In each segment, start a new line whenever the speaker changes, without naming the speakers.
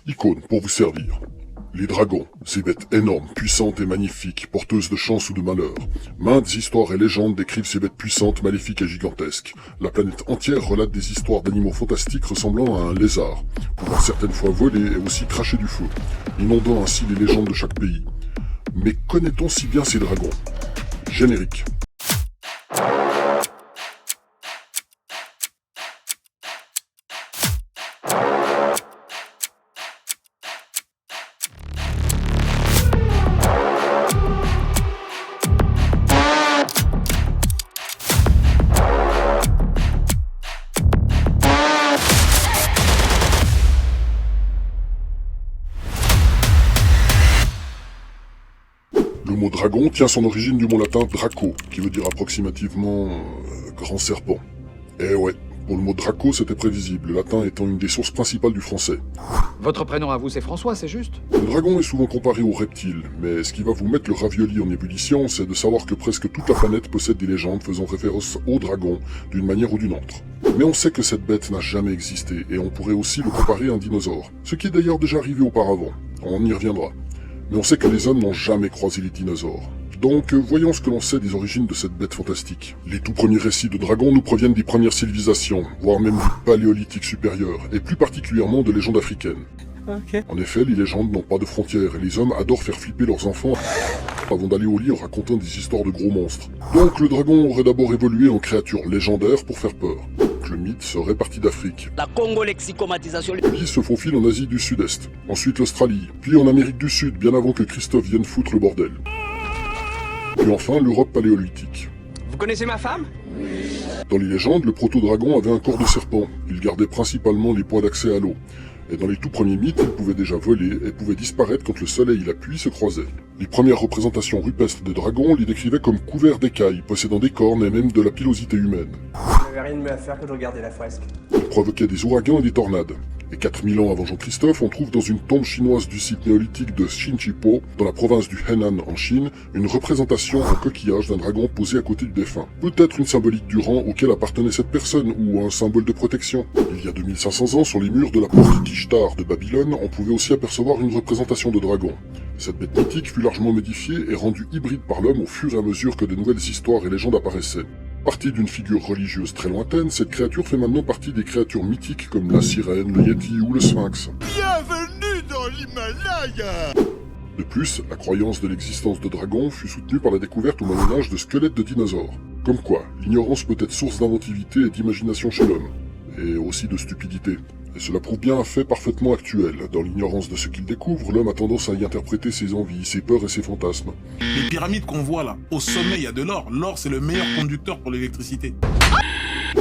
Icône pour vous servir. Les dragons, ces bêtes énormes, puissantes et magnifiques, porteuses de chance ou de malheur. Maintes histoires et légendes décrivent ces bêtes puissantes, maléfiques et gigantesques. La planète entière relate des histoires d'animaux fantastiques ressemblant à un lézard, pouvant certaines fois voler et aussi cracher du feu, inondant ainsi les légendes de chaque pays. Mais connaît-on si bien ces dragons? Générique. Le mot dragon tient son origine du mot latin draco, qui veut dire approximativement grand serpent. Eh ouais, pour le mot draco c'était prévisible, le latin étant une des sources principales du français.
Votre prénom à vous c'est François, c'est juste?
Le dragon est souvent comparé au reptile, mais ce qui va vous mettre le ravioli en ébullition, c'est de savoir que presque toute la planète possède des légendes faisant référence au dragon, d'une manière ou d'une autre. Mais on sait que cette bête n'a jamais existé, et on pourrait aussi le comparer à un dinosaure, ce qui est d'ailleurs déjà arrivé auparavant, on y reviendra. Mais on sait que les hommes n'ont jamais croisé les dinosaures. Donc, voyons ce que l'on sait des origines de cette bête fantastique. Les tout premiers récits de dragons nous proviennent des premières civilisations, voire même du paléolithique supérieur, et plus particulièrement de légendes africaines.
Ok.
En effet, les légendes n'ont pas de frontières, et les hommes adorent faire flipper leurs enfants avant d'aller au lit en racontant des histoires de gros monstres. Donc le dragon aurait d'abord évolué en créature légendaire pour faire peur. Le mythe serait parti d'Afrique.
La Congo-lexicomatisation.
Puis se faufile en Asie du Sud-Est, ensuite l'Australie, puis en Amérique du Sud, bien avant que Christophe vienne foutre le bordel. Puis enfin l'Europe paléolithique.
Vous connaissez ma femme?
Dans les légendes, le proto-dragon avait un corps de serpent. Il gardait principalement les points d'accès à l'eau. Et dans les tout premiers mythes, il pouvait déjà voler et pouvait disparaître quand le soleil et la pluie se croisaient. Les premières représentations rupestres des dragons les décrivaient comme couverts d'écailles, possédant des cornes et même de la pilosité humaine.
Il n'avait rien de mieux à faire que de regarder la fresque.
Ils provoquaient des ouragans et des tornades. Et 4000 ans avant Jean-Christophe, on trouve dans une tombe chinoise du site néolithique de Xinchipo, dans la province du Henan en Chine, une représentation en coquillage d'un dragon posé à côté du défunt. Peut-être une symbolique du rang auquel appartenait cette personne, ou un symbole de protection. Il y a 2500 ans, sur les murs de la porte d'Ishtar de Babylone, on pouvait aussi apercevoir une représentation de dragon. Cette bête mythique fut largement modifiée et rendue hybride par l'homme au fur et à mesure que de nouvelles histoires et légendes apparaissaient. Partie d'une figure religieuse très lointaine, cette créature fait maintenant partie des créatures mythiques comme la sirène, le yéti ou le sphinx.
Bienvenue dans l'Himalaya!
De plus, la croyance de l'existence de dragons fut soutenue par la découverte au Moyen-Âge de squelettes de dinosaures. Comme quoi, l'ignorance peut être source d'inventivité et d'imagination chez l'homme, et aussi de stupidité. Et cela prouve bien un fait parfaitement actuel. Dans l'ignorance de ce qu'il découvre, l'homme a tendance à y interpréter ses envies, ses peurs et ses fantasmes.
Les pyramides qu'on voit là, au sommet il y a de l'or. L'or c'est le meilleur conducteur pour l'électricité.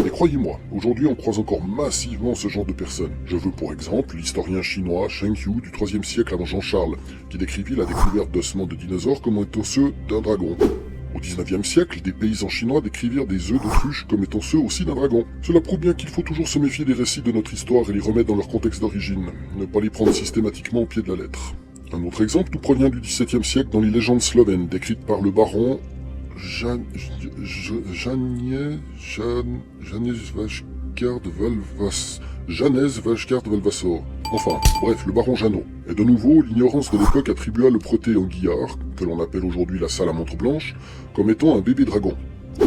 Et croyez-moi, aujourd'hui on croise encore massivement ce genre de personnes. Je veux pour exemple l'historien chinois Sheng Yu du 3e siècle avant Jean-Charles, qui décrivit la découverte d'ossements de dinosaures comme étant ceux d'un dragon. Au 19e siècle, des paysans chinois décrivirent des œufs d'autruche comme étant ceux aussi d'un dragon. Cela prouve bien qu'il faut toujours se méfier des récits de notre histoire et les remettre dans leur contexte d'origine, ne pas les prendre systématiquement au pied de la lettre. Un autre exemple nous provient du 17e siècle dans les légendes slovènes décrites par le baron Janez Vashgard Valvassor. Enfin, bref, le baron Jeannot. Et de nouveau, l'ignorance de l'époque attribua le protéanguillard, que l'on appelle aujourd'hui la salamandre blanche, comme étant un bébé dragon.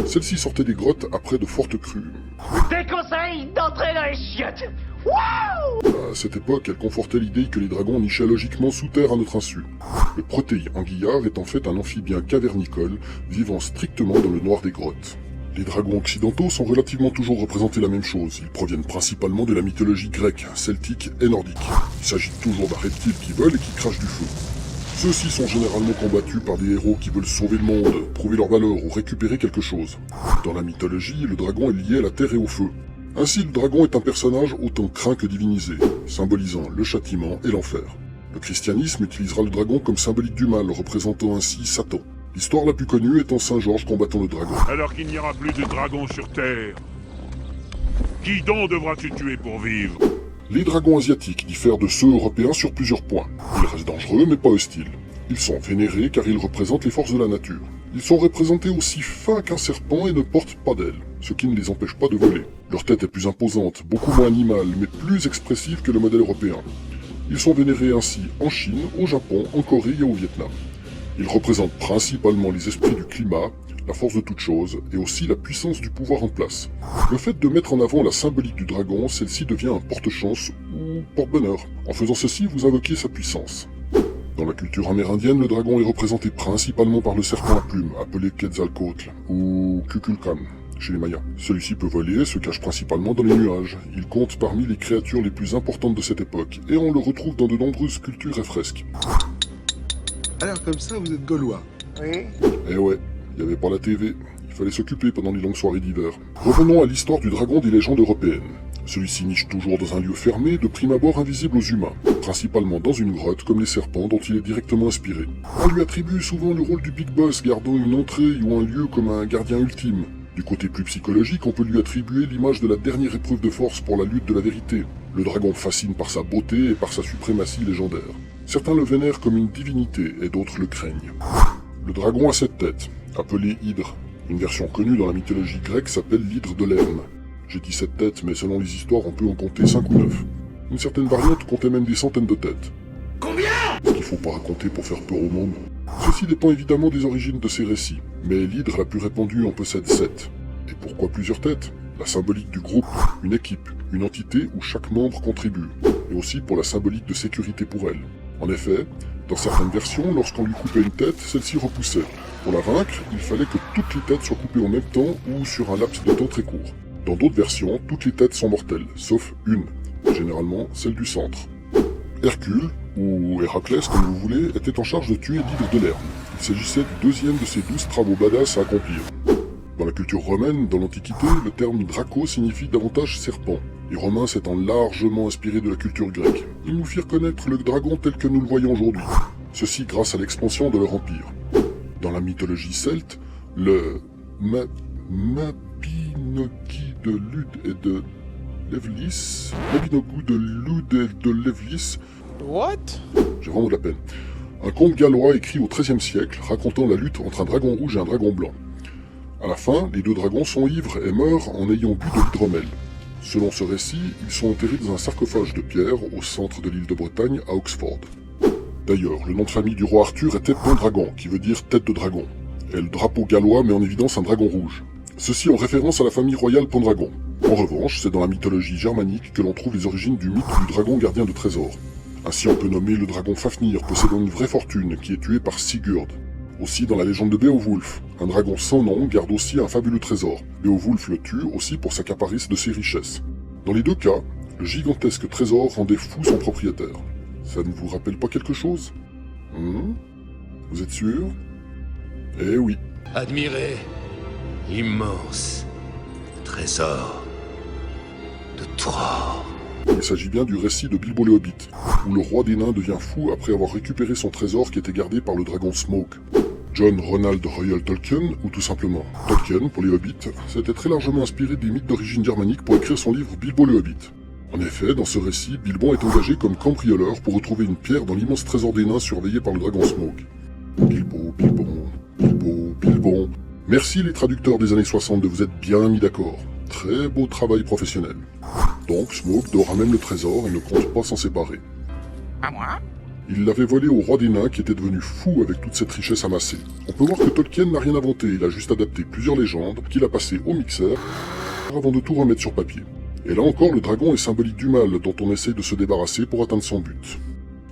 Celle-ci sortait des grottes après de fortes crues.
Déconseille d'entrer dans les chiottes!
À cette époque, elle confortait l'idée que les dragons nichaient logiquement sous terre à notre insu. Le protéanguillard est en fait un amphibien cavernicole, vivant strictement dans le noir des grottes. Les dragons occidentaux sont relativement toujours représentés la même chose. Ils proviennent principalement de la mythologie grecque, celtique et nordique. Il s'agit toujours d'un reptile qui vole et qui crache du feu. Ceux-ci sont généralement combattus par des héros qui veulent sauver le monde, prouver leur valeur ou récupérer quelque chose. Dans la mythologie, le dragon est lié à la terre et au feu. Ainsi, le dragon est un personnage autant craint que divinisé, symbolisant le châtiment et l'enfer. Le christianisme utilisera le dragon comme symbolique du mal, représentant ainsi Satan. L'histoire la plus connue étant Saint Georges combattant le dragon.
Alors qu'il n'y aura plus de dragons sur Terre, qui donc devras-tu tuer pour vivre?
Les dragons asiatiques diffèrent de ceux européens sur plusieurs points. Ils restent dangereux mais pas hostiles. Ils sont vénérés car ils représentent les forces de la nature. Ils sont représentés aussi fins qu'un serpent et ne portent pas d'ailes, ce qui ne les empêche pas de voler. Leur tête est plus imposante, beaucoup moins animale, mais plus expressive que le modèle européen. Ils sont vénérés ainsi en Chine, au Japon, en Corée et au Vietnam. Ils représentent principalement les esprits du climat, la force de toute chose, et aussi la puissance du pouvoir en place. Le fait de mettre en avant la symbolique du dragon, celle-ci devient un porte-chance ou porte-bonheur. En faisant ceci, vous invoquez sa puissance. Dans la culture amérindienne, le dragon est représenté principalement par le serpent à plumes, appelé Quetzalcoatl, ou Kukulkan, chez les Mayas. Celui-ci peut voler et se cache principalement dans les nuages. Il compte parmi les créatures les plus importantes de cette époque, et on le retrouve dans de nombreuses sculptures et fresques.
Alors comme ça, vous êtes gaulois.
Oui.
Eh ouais, il n'y avait pas la TV, il fallait s'occuper pendant les longues soirées d'hiver. Revenons à l'histoire du dragon des légendes européennes. Celui-ci niche toujours dans un lieu fermé, de prime abord invisible aux humains, principalement dans une grotte comme les serpents dont il est directement inspiré. On lui attribue souvent le rôle du Big Boss, gardant une entrée ou un lieu comme un gardien ultime. Du côté plus psychologique, on peut lui attribuer l'image de la dernière épreuve de force pour la lutte de la vérité. Le dragon fascine par sa beauté et par sa suprématie légendaire. Certains le vénèrent comme une divinité et d'autres le craignent. Le dragon a 7 têtes, appelé Hydre. Une version connue dans la mythologie grecque s'appelle l'Hydre de Lerne. J'ai dit 7 têtes, mais selon les histoires, on peut en compter 5 ou 9. Une certaine variante comptait même des centaines de têtes. Combien? Ce qu'il faut pas raconter pour faire peur au monde. Ceci dépend évidemment des origines de ces récits, mais l'Hydre la plus répandue en possède 7. Et pourquoi plusieurs têtes? La symbolique du groupe, une équipe, une entité où chaque membre contribue, et aussi pour la symbolique de sécurité pour elle. En effet, dans certaines versions, lorsqu'on lui coupait une tête, celle-ci repoussait. Pour la vaincre, il fallait que toutes les têtes soient coupées en même temps ou sur un laps de temps très court. Dans d'autres versions, toutes les têtes sont mortelles, sauf une, généralement celle du centre. Hercule, ou Héraclès comme vous voulez, était en charge de tuer l'Hydre de Lerne. Il s'agissait du deuxième de ces 12 travaux badass à accomplir. Dans la culture romaine, dans l'Antiquité, le terme Draco signifie davantage serpent. Les Romains s'étant largement inspirés de la culture grecque. Ils nous firent connaître le dragon tel que nous le voyons aujourd'hui. Ceci grâce à l'expansion de leur empire. Dans la mythologie celte, le Mabinogi de Lud et de Levlis... Mabinogu de Lud et de Levlis...
What?
J'ai vraiment de la peine. Un conte gallois écrit au XIIIe siècle, racontant la lutte entre un dragon rouge et un dragon blanc. À la fin, les deux dragons sont ivres et meurent en ayant bu de l'hydromel. Selon ce récit, ils sont enterrés dans un sarcophage de pierre au centre de l'île de Bretagne, à Oxford. D'ailleurs, le nom de famille du roi Arthur était Pendragon, qui veut dire tête de dragon. Et le drapeau gallois met en évidence un dragon rouge. Ceci en référence à la famille royale Pendragon. En revanche, c'est dans la mythologie germanique que l'on trouve les origines du mythe du dragon gardien de trésors. Ainsi on peut nommer le dragon Fafnir, possédant une vraie fortune, qui est tué par Sigurd. Aussi dans la légende de Beowulf, un dragon sans nom garde aussi un fabuleux trésor. Beowulf le tue aussi pour s'accaparer de ses richesses. Dans les deux cas, le gigantesque trésor rendait fou son propriétaire. Ça ne vous rappelle pas quelque chose? Vous êtes sûr? Eh oui.
Admirez l'immense trésor de Thor.
Il s'agit bien du récit de Bilbo le Hobbit, où le roi des nains devient fou après avoir récupéré son trésor qui était gardé par le dragon Smaug. John Ronald Reuel Tolkien, ou tout simplement Tolkien pour les Hobbits, s'était très largement inspiré des mythes d'origine germanique pour écrire son livre Bilbo le Hobbit. En effet, dans ce récit, Bilbon est engagé comme cambrioleur pour retrouver une pierre dans l'immense trésor des nains surveillé par le dragon Smaug. Bilbo, Bilbon, Bilbo, Bilbon... Merci les traducteurs des années 60 de vous être bien mis d'accord. Très beau travail professionnel. Donc Smaug ramène le trésor et ne compte pas s'en séparer.
À moi?
Il l'avait volé au roi des nains qui était devenu fou avec toute cette richesse amassée. On peut voir que Tolkien n'a rien inventé, il a juste adapté plusieurs légendes qu'il a passées au mixeur avant de tout remettre sur papier. Et là encore, le dragon est symbolique du mal dont on essaie de se débarrasser pour atteindre son but.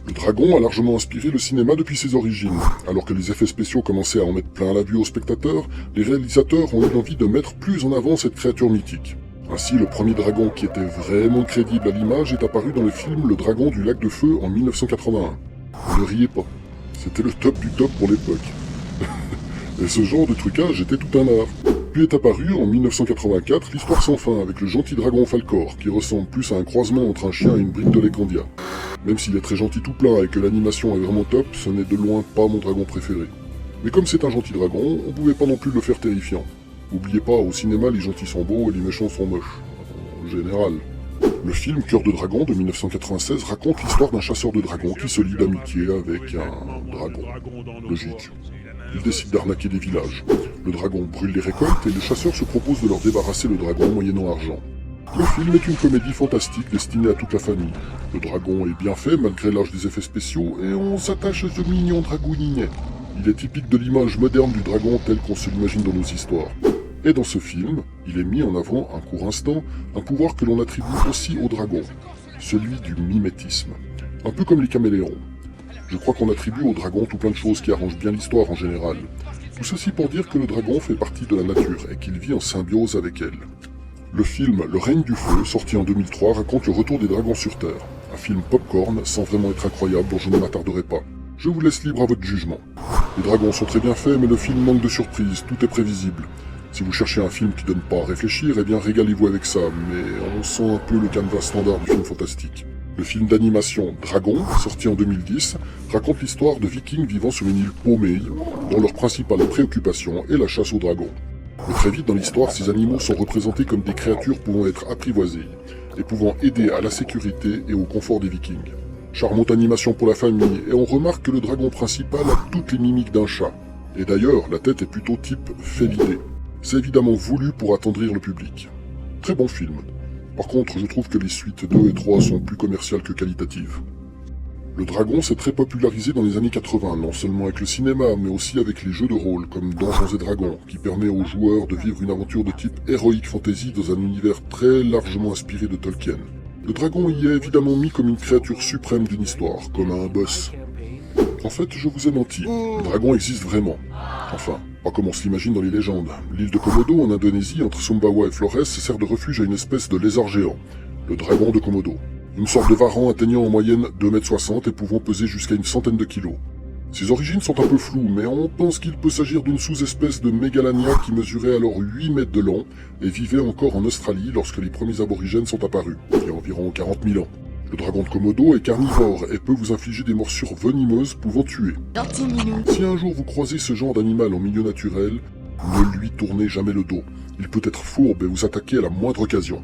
Le dragon a largement inspiré le cinéma depuis ses origines. Alors que les effets spéciaux commençaient à en mettre plein la vue aux spectateurs, les réalisateurs ont eu l'envie de mettre plus en avant cette créature mythique. Ainsi, le premier dragon qui était vraiment crédible à l'image est apparu dans le film Le Dragon du Lac de Feu en 1981. Ne riez pas, c'était le top du top pour l'époque. Et ce genre de trucage était tout un art. Puis est apparu en 1984 l'Histoire sans fin avec le gentil dragon Falcor, qui ressemble plus à un croisement entre un chien et une brique de Lecandia. Même s'il est très gentil tout plein et que l'animation est vraiment top, ce n'est de loin pas mon dragon préféré. Mais comme c'est un gentil dragon, on pouvait pas non plus le faire terrifiant. N'oubliez pas, au cinéma, les gentils sont beaux et les méchants sont moches. En général. Le film Cœur de Dragon de 1996 raconte l'histoire d'un chasseur de dragons qui se lie d'amitié avec un dragon. Logique. Il décide d'arnaquer des villages. Le dragon brûle les récoltes et le chasseur se propose de leur débarrasser le dragon moyennant argent. Le film est une comédie fantastique destinée à toute la famille. Le dragon est bien fait malgré l'âge des effets spéciaux et on s'attache à ce mignon dragouininet. Il est typique de l'image moderne du dragon tel qu'on se l'imagine dans nos histoires. Et dans ce film, il est mis en avant un court instant un pouvoir que l'on attribue aussi au dragon, celui du mimétisme. Un peu comme les caméléons. Je crois qu'on attribue au dragon tout plein de choses qui arrangent bien l'histoire en général. Tout ceci pour dire que le dragon fait partie de la nature et qu'il vit en symbiose avec elle. Le film Le règne du feu, sorti en 2003, raconte le retour des dragons sur Terre. Un film popcorn sans vraiment être incroyable dont je ne m'attarderai pas. Je vous laisse libre à votre jugement. Les dragons sont très bien faits mais le film manque de surprise, tout est prévisible. Si vous cherchez un film qui donne pas à réfléchir, eh bien régalez-vous avec ça, mais on sent un peu le canevas standard du film fantastique. Le film d'animation Dragon, sorti en 2010, raconte l'histoire de vikings vivant sur une île paumée, dont leur principale préoccupation est la chasse aux dragons. Mais très vite dans l'histoire, ces animaux sont représentés comme des créatures pouvant être apprivoisées, et pouvant aider à la sécurité et au confort des vikings. Charmante animation pour la famille, et on remarque que le dragon principal a toutes les mimiques d'un chat. Et d'ailleurs, la tête est plutôt type félidé. C'est évidemment voulu pour attendrir le public. Très bon film. Par contre, je trouve que les suites 2 et 3 sont plus commerciales que qualitatives. Le dragon s'est très popularisé dans les années 80, non seulement avec le cinéma, mais aussi avec les jeux de rôle comme Donjons et Dragons, qui permet aux joueurs de vivre une aventure de type Heroic Fantasy dans un univers très largement inspiré de Tolkien. Le dragon y est évidemment mis comme une créature suprême d'une histoire, comme un boss. En fait, je vous ai menti, le dragon existe vraiment. Enfin, pas comme on se l'imagine dans les légendes. L'île de Komodo, en Indonésie, entre Sumbawa et Flores, sert de refuge à une espèce de lézard géant, le dragon de Komodo. Une sorte de varan atteignant en moyenne 2,60 m et pouvant peser jusqu'à une centaine de kilos. Ses origines sont un peu floues, mais on pense qu'il peut s'agir d'une sous-espèce de Megalania qui mesurait alors 8 mètres de long et vivait encore en Australie lorsque les premiers aborigènes sont apparus, il y a environ 40 000 ans. Le dragon de Komodo est carnivore et peut vous infliger des morsures venimeuses pouvant tuer. Si un jour vous croisez ce genre d'animal en milieu naturel, ne lui tournez jamais le dos. Il peut être fourbe et vous attaquer à la moindre occasion.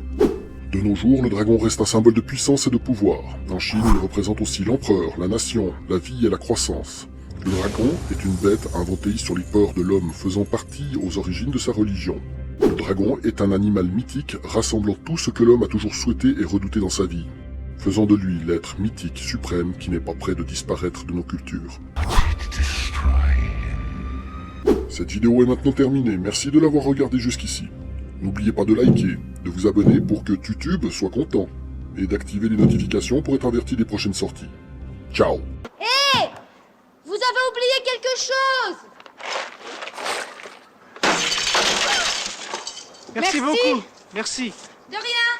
De nos jours, le dragon reste un symbole de puissance et de pouvoir. En Chine, il représente aussi l'empereur, la nation, la vie et la croissance. Le dragon est une bête inventée sur les peurs de l'homme, faisant partie aux origines de sa religion. Le dragon est un animal mythique rassemblant tout ce que l'homme a toujours souhaité et redouté dans sa vie, faisant de lui l'être mythique suprême qui n'est pas prêt de disparaître de nos cultures. Cette vidéo est maintenant terminée, merci de l'avoir regardée jusqu'ici. N'oubliez pas de liker, de vous abonner pour que YouTube soit content, et d'activer les notifications pour être averti des prochaines sorties. Ciao!
Hé! Vous avez oublié quelque chose!
Merci beaucoup. Merci.
De rien!